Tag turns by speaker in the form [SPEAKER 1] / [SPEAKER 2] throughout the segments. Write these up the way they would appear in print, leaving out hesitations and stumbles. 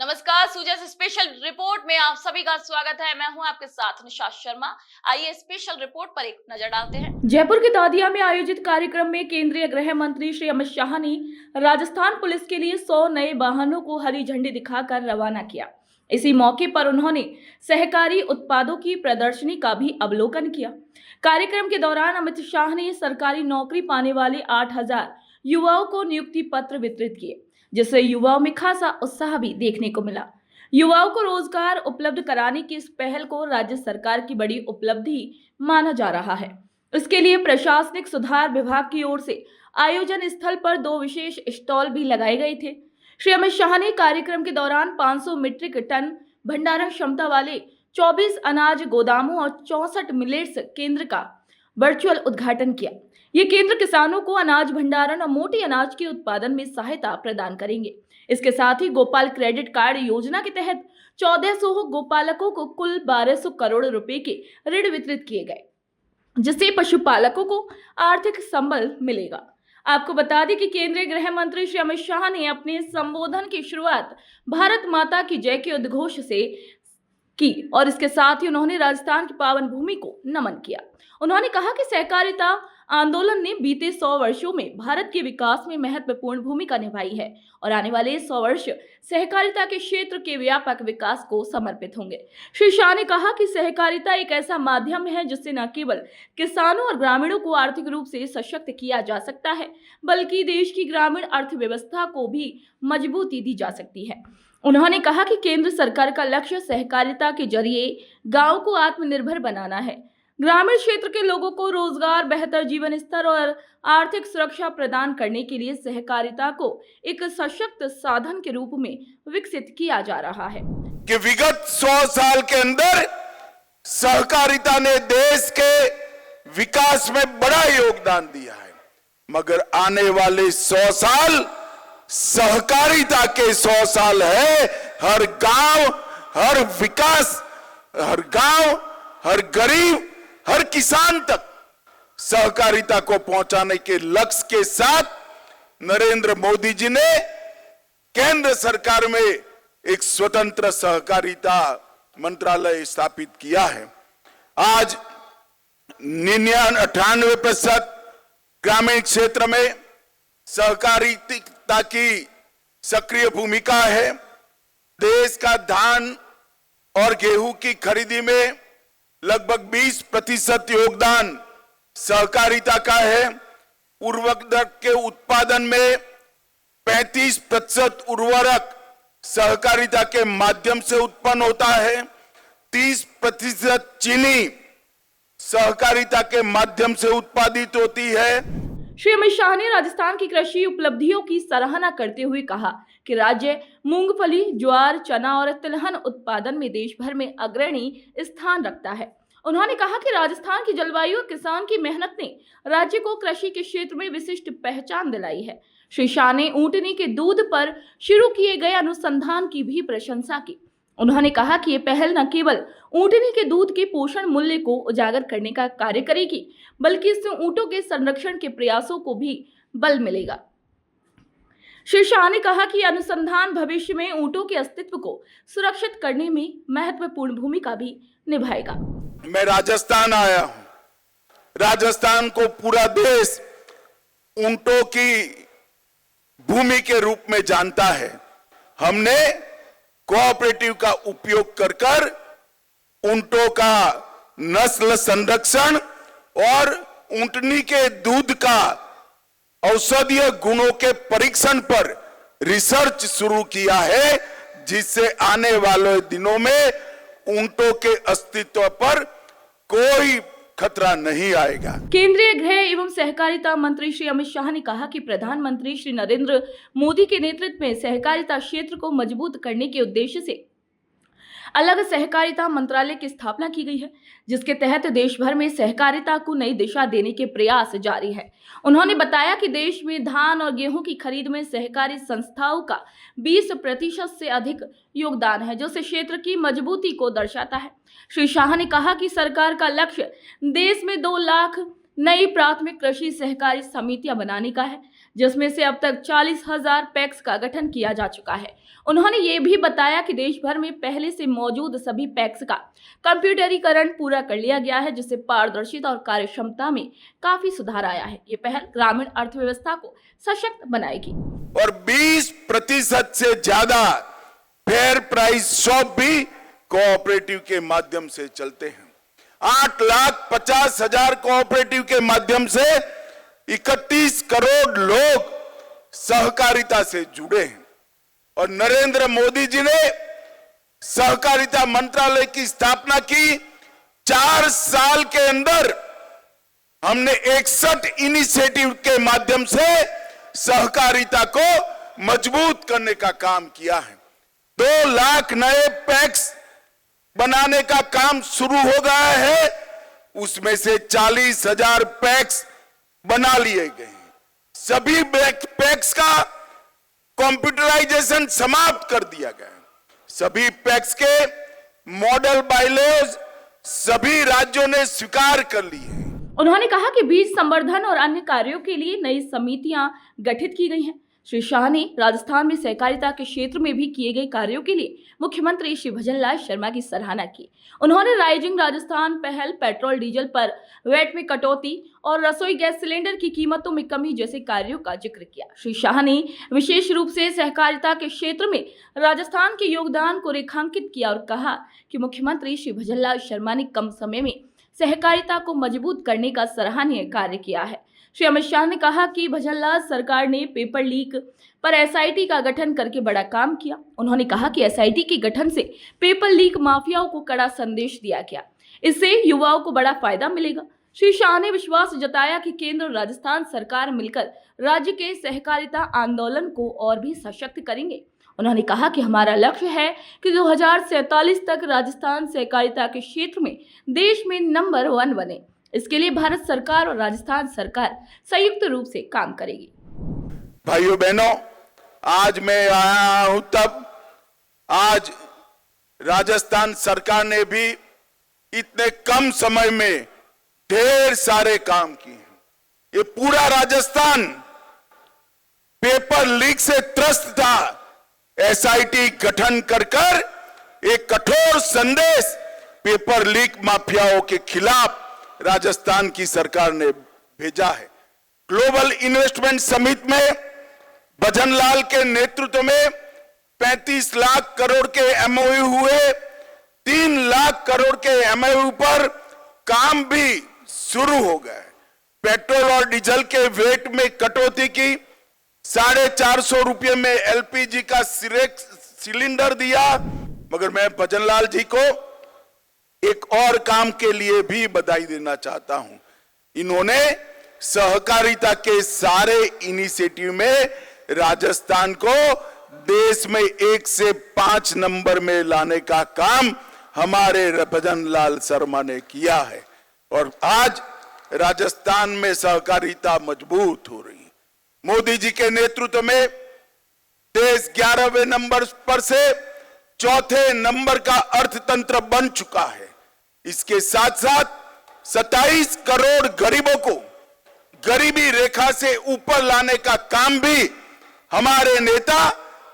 [SPEAKER 1] नमस्कार, सूजस special report में आप सभी का स्वागत है। मैं हूं आपके साथ निशा शर्मा। आइए स्पेशल रिपोर्ट पर एक नजर डालते हैं। जयपुर के दादिया में आयोजित कार्यक्रम में केंद्रीय गृह मंत्री श्री अमित शाह ने राजस्थान पुलिस के लिए 100 नए वाहनों को हरी झंडी दिखाकर रवाना किया। इसी मौके पर उन्होंने सहकारी उत्पादों की प्रदर्शनी का भी अवलोकन किया। कार्यक्रम के दौरान अमित शाह ने सरकारी नौकरी पाने वाले 8,000 युवाओं को नियुक्ति पत्र वितरित किए, जिससे युवाओं में खासा उत्साह भी देखने को मिला। युवाओं को रोजगार उपलब्ध कराने की इस पहल को राज्य सरकार की बड़ी उपलब्धि माना जा रहा है। इसके लिए प्रशासनिक सुधार विभाग की ओर से आयोजन स्थल पर 2 विशेष स्टॉल भी लगाए गए थे। श्री अमित शाह ने कार्यक्रम के दौरान 500 मीट्रिक टन भंडारण क्षमता वाले 24 अनाज गोदामों और 64 मिलेट्स केंद्र का वर्चुअल उद्घाटन किया। ये केंद्र किसानों को अनाज भंडारण और मोटे अनाज के उत्पादन में सहायता प्रदान करेंगे। इसके साथ ही गोपाल क्रेडिट कार्ड योजना के तहत 1400 गोपालकों को कुल 1200 करोड़ रुपए के ऋण वितरित किए गए, जिससे पशुपालकों को आर्थिक संबल मिलेगा। आपको बता दें कि केंद्रीय गृह मंत्री श्री अमित शाह ने अपने संबोधन की शुरुआत भारत माता की जय के उद्घोष से की और इसके साथ ही उन्होंने राजस्थान की पावन भूमि को नमन किया। उन्होंने कहा कि सहकारिता आंदोलन ने बीते 100 वर्षों में भारत के विकास में महत्वपूर्ण भूमिका निभाई है और आने वाले 100 वर्ष सहकारिता के क्षेत्र के व्यापक विकास को समर्पित होंगे। श्री शाह ने कहा कि सहकारिता एक ऐसा माध्यम है जिससे न केवल किसानों और ग्रामीणों को आर्थिक रूप से सशक्त किया जा सकता है, बल्कि देश की ग्रामीण अर्थव्यवस्था को भी मजबूती दी जा सकती है। उन्होंने कहा कि केंद्र सरकार का लक्ष्य सहकारिता के जरिए गांव को आत्मनिर्भर बनाना है। ग्रामीण क्षेत्र के लोगों को रोजगार, बेहतर जीवन स्तर और आर्थिक सुरक्षा प्रदान करने के लिए सहकारिता को एक सशक्त साधन के रूप में विकसित किया जा रहा है।
[SPEAKER 2] कि विगत 100 साल के अंदर सहकारिता ने देश के विकास में बड़ा योगदान दिया है, मगर आने वाले 100 साल सहकारिता के 100 साल है। हर गांव, हर विकास, हर गांव, हर गरीब, हर किसान तक सहकारिता को पहुंचाने के लक्ष्य के साथ नरेंद्र मोदी जी ने केंद्र सरकार में एक स्वतंत्र सहकारिता मंत्रालय स्थापित किया है। आज 98% ग्रामीण क्षेत्र में सहकारिता की सक्रिय भूमिका है। देश का धान और गेहूं की खरीदी में लगभग 20% योगदान सहकारिता का है। उर्वरक के उत्पादन में 35% उर्वरक सहकारिता के माध्यम से उत्पन्न होता है। 30% चीनी सहकारिता के माध्यम से उत्पादित होती है।
[SPEAKER 1] श्री अमित शाह ने राजस्थान की कृषि उपलब्धियों की सराहना करते हुए कहा कि राज्य मूंगफली, ज्वार, चना और तिलहन उत्पादन में देश भर में अग्रणी स्थान रखता है। उन्होंने कहा कि राजस्थान की जलवायु और किसान की मेहनत ने राज्य को कृषि के क्षेत्र में विशिष्ट पहचान दिलाई है। श्री शाह ने ऊंटनी के दूध पर शुरू किए गए अनुसंधान की भी प्रशंसा की। उन्होंने कहा कि ये पहल न केवल ऊंटनी के दूध के पोषण मूल्य को उजागर करने का कार्य करेगी, बल्कि इससे ऊंटों के संरक्षण के प्रयासों को भी बल मिलेगा। श्री शाह ने कहा कि अनुसंधान भविष्य में ऊंटों के अस्तित्व को सुरक्षित करने में महत्वपूर्ण भूमिका भी निभाएगा।
[SPEAKER 2] मैं राजस्थान आया हूं। राजस्थान को पूरा देश ऊंटों की भूमि के रूप में जानता है। हमने कोऑपरेटिव का उपयोग कर ऊंटों का नस्ल संरक्षण और ऊंटनी के दूध का औषधीय गुणों के परीक्षण पर रिसर्च शुरू किया है, जिससे आने वाले दिनों में ऊंटों के अस्तित्व पर कोई खतरा नहीं आएगा।
[SPEAKER 1] केंद्रीय गृह एवं सहकारिता मंत्री श्री अमित शाह ने कहा कि प्रधानमंत्री श्री नरेंद्र मोदी के नेतृत्व में सहकारिता क्षेत्र को मजबूत करने के उद्देश्य से अलग सहकारिता मंत्रालय की स्थापना की गई है, जिसके तहत देश भर में सहकारिता को नई दिशा देने के प्रयास जारी है। उन्होंने बताया कि देश में धान और गेहूं की खरीद में सहकारी संस्थाओं का 20% से अधिक योगदान है, जो इस क्षेत्र की मजबूती को दर्शाता है। श्री शाह ने कहा कि सरकार का लक्ष्य देश में 2 लाख नई प्राथमिक कृषि सहकारी समितियां बनाने का है, जिसमें से अब तक 40,000 पैक्स का गठन किया जा चुका है। उन्होंने ये भी बताया कि देश भर में पहले से मौजूद सभी पैक्स का कंप्यूटरीकरण पूरा कर लिया गया है, जिससे पारदर्शिता और कार्यक्षमता में काफी सुधार आया है। ये पहल ग्रामीण अर्थव्यवस्था को सशक्त बनाएगी।
[SPEAKER 2] और 20% से ज्यादा फेयर प्राइस शॉप भी कोऑपरेटिव के माध्यम से चलते हैं। 8,50,000 कोऑपरेटिव के माध्यम से 31 करोड़ लोग सहकारिता से जुड़े हैं। और नरेंद्र मोदी जी ने सहकारिता मंत्रालय की स्थापना की। 4 साल के अंदर हमने 61 इनिशिएटिव के माध्यम से सहकारिता को मजबूत करने का काम किया है। 2 लाख नए पैक्स बनाने का काम शुरू हो गया है, उसमें से 40,000 पैक्स बना लिए गए हैं। सभी पैक्स का कंप्यूटराइजेशन समाप्त कर दिया गया है। सभी पैक्स के मॉडल बायलॉज सभी राज्यों ने स्वीकार कर लिए हैं।
[SPEAKER 1] उन्होंने कहा कि बीज संवर्धन और अन्य कार्यों के लिए नई समितियां गठित की गई हैं। श्री शाह ने राजस्थान में सहकारिता के क्षेत्र में भी किए गए कार्यों के लिए मुख्यमंत्री श्री भजनलाल शर्मा की सराहना की। उन्होंने राइजिंग राजस्थान पहल, पेट्रोल डीजल पर वैट में कटौती और रसोई गैस सिलेंडर की कीमतों में कमी जैसे कार्यों का जिक्र किया। श्री शाह ने विशेष रूप से सहकारिता के क्षेत्र में राजस्थान के योगदान को रेखांकित किया और कहा कि मुख्यमंत्री श्री भजनलाल शर्मा ने कम समय में सहकारिता को मजबूत करने का सराहनीय कार्य किया है। श्री अमित शाह ने कहा कि भजनलाल सरकार ने पेपर लीक पर एसआईटी का गठन करके बड़ा काम किया। उन्होंने कहा कि एसआईटी के गठन से पेपर लीक माफियाओं को कड़ा संदेश दिया गया, इससे युवाओं को बड़ा फायदा मिलेगा। श्री शाह ने विश्वास जताया कि केंद्र और राजस्थान सरकार मिलकर राज्य के सहकारिता आंदोलन को और भी सशक्त करेंगे। उन्होंने कहा कि हमारा लक्ष्य है कि 2047 तक राजस्थान सहकारिता के क्षेत्र में देश में नंबर 1 बने। इसके लिए भारत सरकार और राजस्थान सरकार संयुक्त रूप से काम करेगी।
[SPEAKER 2] भाइयों बहनों, आज मैं आया हूं तब आज राजस्थान सरकार ने भी इतने कम समय में ढेर सारे काम किए हैं। ये पूरा राजस्थान पेपर लीक से त्रस्त था। एसआईटी गठन कर एक कठोर संदेश पेपर लीक माफियाओं के खिलाफ राजस्थान की सरकार ने भेजा है। ग्लोबल इन्वेस्टमेंट समिट में भजनलाल के नेतृत्व में 35 लाख करोड़ के एमओयू हुए। 3 लाख करोड़ के एमओयू पर काम भी शुरू हो गए। पेट्रोल और डीजल के वेट में कटौती की। 450 रुपये में एलपीजी का सिलेंडर दिया। मगर मैं भजनलाल जी को एक और काम के लिए भी बधाई देना चाहता हूं। इन्होंने सहकारिता के सारे इनिशिएटिव में राजस्थान को देश में 1 से 5 नंबर में लाने का काम हमारे भजनलाल शर्मा ने किया है। और आज राजस्थान में सहकारिता मजबूत हो रही है। मोदी जी के नेतृत्व में देश 11वें नंबर पर से 4थे नंबर का अर्थतंत्र बन चुका है। इसके साथ साथ 27 करोड़ गरीबों को गरीबी रेखा से ऊपर लाने का काम भी हमारे नेता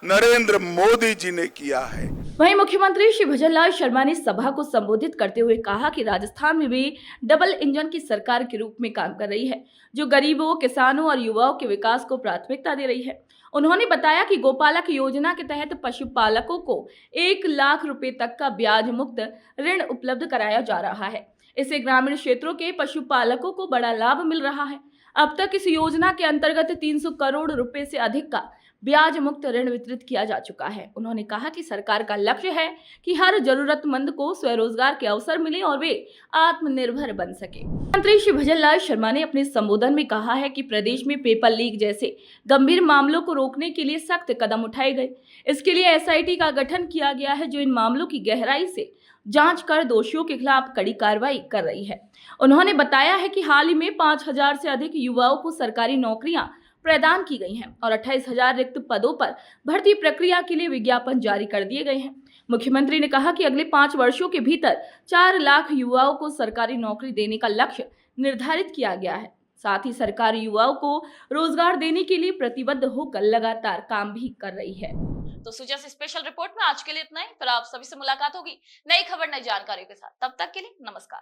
[SPEAKER 2] नरेंद्र मोदी जी ने किया है।
[SPEAKER 1] वहीं मुख्यमंत्री श्री भजनलाल शर्मा ने सभा को संबोधित करते हुए कहा कि राजस्थान में भी डबल इंजन की सरकार के रूप में काम कर रही है, जो गरीबों, किसानों और युवाओं के विकास को प्राथमिकता दे रही है। उन्होंने बताया कि गोपालक योजना के तहत पशुपालकों को 1 लाख रुपए तक का ब्याज मुक्त ऋण उपलब्ध कराया जा रहा है। इससे ग्रामीण क्षेत्रों के पशुपालकों को बड़ा लाभ मिल रहा है। अब तक इस योजना के अंतर्गत 300 करोड़ रुपए से अधिक का ब्याज मुक्त ऋण वितरित किया जा चुका है। उन्होंने कहा कि सरकार का लक्ष्य है कि हर जरूरतमंद को स्वरोजगार के अवसर मिले और वे आत्मनिर्भर बन सके। मंत्री श्री भजनलाल शर्मा ने अपने संबोधन में कहा है कि प्रदेश में पेपर लीक जैसे गंभीर मामलों को रोकने के लिए सख्त कदम उठाए गए। इसके लिए एसआईटी का गठन किया गया है, जो इन मामलों की गहराई से जांच कर दोषियों के खिलाफ कड़ी कार्रवाई कर रही है। उन्होंने बताया है कि हाल ही में 5,000 से अधिक युवाओं को सरकारी नौकरियां प्रदान की गई हैं और 28,000 रिक्त पदों पर भर्ती प्रक्रिया के लिए विज्ञापन जारी कर दिए गए हैं। मुख्यमंत्री ने कहा कि अगले 5 वर्षों के भीतर 4 लाख युवाओं को सरकारी नौकरी देने का लक्ष्य निर्धारित किया गया है। साथ ही सरकार युवाओं को रोजगार देने के लिए प्रतिबद्ध होकर लगातार काम भी कर रही है। तो सुजस स्पेशल रिपोर्ट में आज के लिए इतना ही। फिर आप सभी से मुलाकात होगी नई खबर नई जानकारियों के साथ। तब तक के लिए नमस्कार।